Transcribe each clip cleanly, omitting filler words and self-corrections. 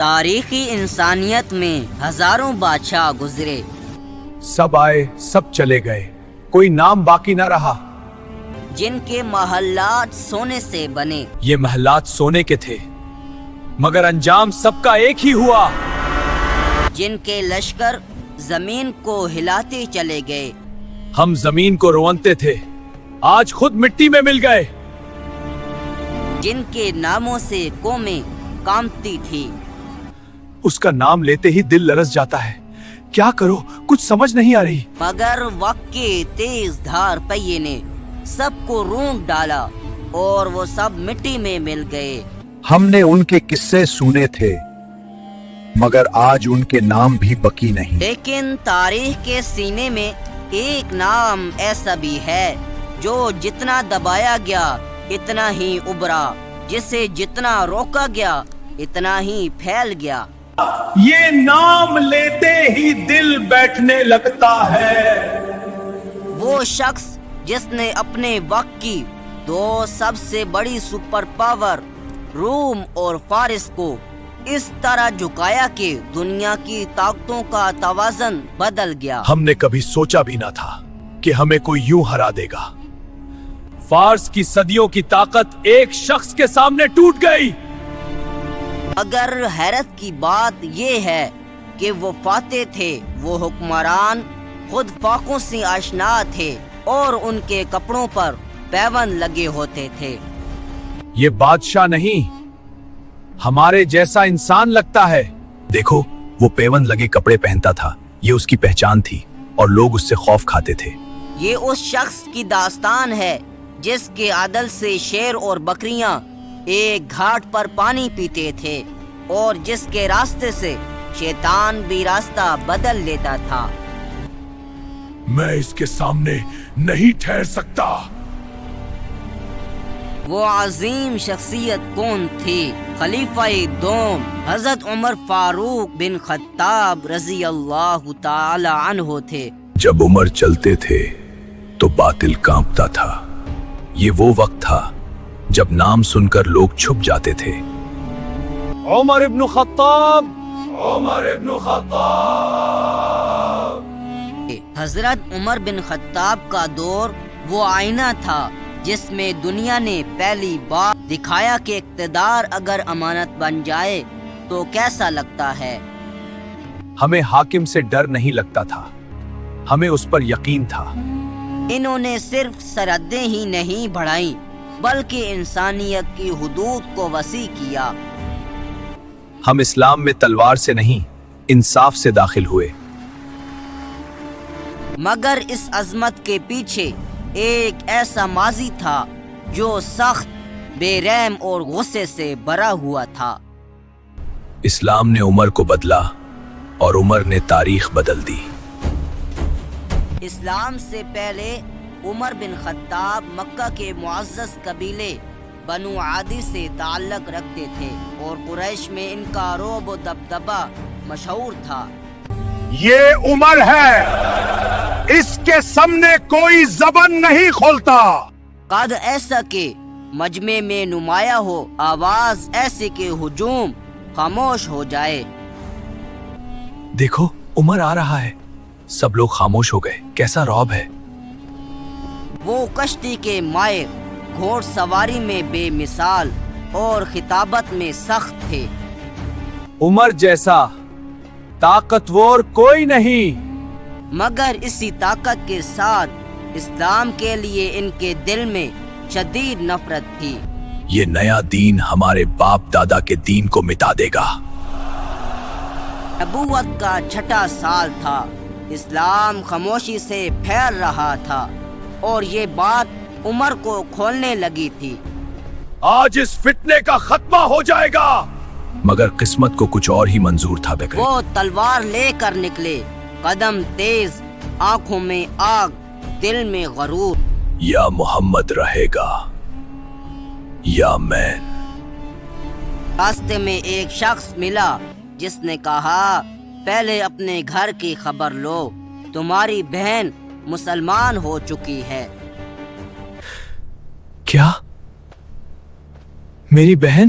تاریخی انسانیت میں ہزاروں بادشاہ گزرے، سب آئے سب چلے گئے، کوئی نام باقی نہ رہا۔ جن کے محلات سونے سے بنے، یہ محلات سونے کے تھے مگر انجام سب کا ایک ہی ہوا۔ جن کے لشکر زمین کو ہلاتے چلے گئے، ہم زمین کو روندتے تھے، آج خود مٹی میں مل گئے۔ جن کے ناموں سے قومیں کانپتی تھی، اس کا نام لیتے ہی دل لرز جاتا ہے، کیا کرو کچھ سمجھ نہیں آ رہی۔ مگر وقت کے تیز دھار پہیے نے سب کو رونٹ ڈالا اور وہ سب مٹی میں مل گئے۔ ہم نے ان کے قصے سنے تھے مگر آج ان کے نام بھی بقی نہیں۔ لیکن تاریخ کے سینے میں ایک نام ایسا بھی ہے جو جتنا دبایا گیا اتنا ہی ابھرا، جسے جتنا روکا گیا اتنا ہی پھیل گیا۔ یہ نام لیتے ہی دل بیٹھنے لگتا ہے۔ وہ شخص جس نے اپنے وقت کی دو سب سے بڑی سپر پاور روم اور فارس کو اس طرح جھکایا کہ دنیا کی طاقتوں کا توازن بدل گیا۔ ہم نے کبھی سوچا بھی نہ تھا کہ ہمیں کوئی یوں ہرا دے گا۔ فارس کی صدیوں کی طاقت ایک شخص کے سامنے ٹوٹ گئی۔ اگر حیرت کی بات یہ ہے کہ وہ فاتح تھے، وہ حکمران خود فاقوں سے آشنا تھے اور ان کے کپڑوں پر پیوند لگے ہوتے تھے۔ یہ بادشاہ نہیں، ہمارے جیسا انسان لگتا ہے۔ دیکھو وہ پیوند لگے کپڑے پہنتا تھا، یہ اس کی پہچان تھی اور لوگ اس سے خوف کھاتے تھے۔ یہ اس شخص کی داستان ہے جس کے عدل سے شیر اور بکریاں ایک گھاٹ پر پانی پیتے تھے اور جس کے راستے سے شیطان بھی راستہ بدل لیتا تھا۔ میں اس کے سامنے نہیں ٹھہر سکتا۔ وہ عظیم شخصیت کون تھی؟ خلیفہ دوم حضرت عمر فاروق بن خطاب رضی اللہ تعالی عنہ تھے۔ جب عمر چلتے تھے تو باطل کانپتا تھا۔ یہ وہ وقت تھا جب نام سن کر لوگ چھپ جاتے تھے۔ عمر ابن خطاب، عمر ابن خطاب۔ حضرت عمر بن خطاب کا دور وہ آئینہ تھا جس میں دنیا نے پہلی بار دکھایا کہ اقتدار اگر امانت بن جائے تو کیسا لگتا ہے۔ ہمیں حاکم سے ڈر نہیں لگتا تھا، ہمیں اس پر یقین تھا۔ انہوں نے صرف سرحدیں ہی نہیں بڑھائیں بلکہ انسانیت کی حدود کو وسیع کیا۔ ہم اسلام میں تلوار سے نہیں، انصاف سے داخل ہوئے۔ مگر اس عظمت کے پیچھے ایک ایسا ماضی تھا جو سخت، بے رحم اور غصے سے بھرا ہوا تھا۔ اسلام نے عمر کو بدلا اور عمر نے تاریخ بدل دی۔ اسلام سے پہلے عمر بن خطاب مکہ کے معزز قبیلے بنو عادی سے تعلق رکھتے تھے اور قریش میں ان کا رعب و دبدبہ مشہور تھا۔ یہ عمر ہے، اس کے سامنے کوئی زبان نہیں کھولتا۔ قد ایسا کہ مجمع میں نمایاں ہو، آواز ایسے کہ ہجوم خاموش ہو جائے۔ دیکھو عمر آ رہا ہے، سب لوگ خاموش ہو گئے، کیسا رعب ہے۔ وہ کشتی کے ماہر، گھوڑ سواری میں بے مثال اور خطابت میں سخت تھے۔ عمر جیسا طاقتور کوئی نہیں۔ مگر اسی طاقت کے ساتھ اسلام کے لیے ان کے دل میں شدید نفرت تھی۔ یہ نیا دین ہمارے باپ دادا کے دین کو مٹا دے گا۔ نبوت کا چھٹا سال تھا، اسلام خاموشی سے پھیل رہا تھا اور یہ بات عمر کو کھولنے لگی تھی۔ آج اس فتنے کا خاتمہ ہو جائے گا۔ مگر قسمت کو کچھ اور ہی منظور تھا۔ وہ تلوار لے کر نکلے، قدم تیز، آنکھوں میں آگ، دل میں غرور۔ یا محمد رہے گا یا میں۔ راستے میں ایک شخص ملا جس نے کہا، پہلے اپنے گھر کی خبر لو، تمہاری بہن مسلمان ہو چکی ہے۔ کیا؟ میری بہن؟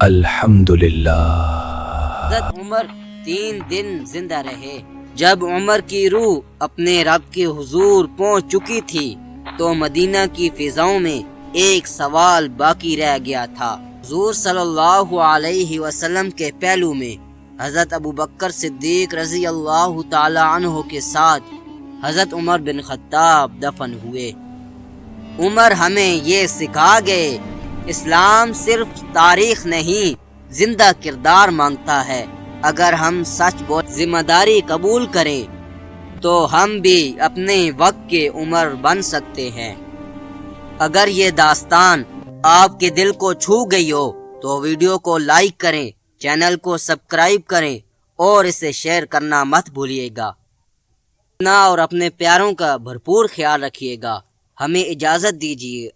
الحمدللہ. حضرت عمر 3 دن زندہ رہے. جب عمر کی روح اپنے رب کے حضور پہنچ چکی تھی تو مدینہ کی فضاؤں میں ایک سوال باقی رہ گیا تھا. حضور صلی اللہ علیہ وسلم کے پہلو میں حضرت ابو بکر صدیق رضی اللہ تعالی عنہ کے ساتھ حضرت عمر بن خطاب دفن ہوئے. عمر ہمیں یہ سکھا گئے اسلام صرف تاریخ نہیں زندہ کردار مانگتا ہے. اگر ہم سچ بول ذمہ داری قبول کریں تو ہم بھی اپنے وقت کے عمر بن سکتے ہیں. اگر یہ داستان آپ کے دل کو چھو گئی ہو تو ویڈیو کو لائک کریں، چینل کو سبسکرائب کریں اور اسے شیئر کرنا مت بھولیے گا. اپنا اور اپنے پیاروں کا بھرپور خیال رکھیے گا. ہمیں اجازت دیجیے.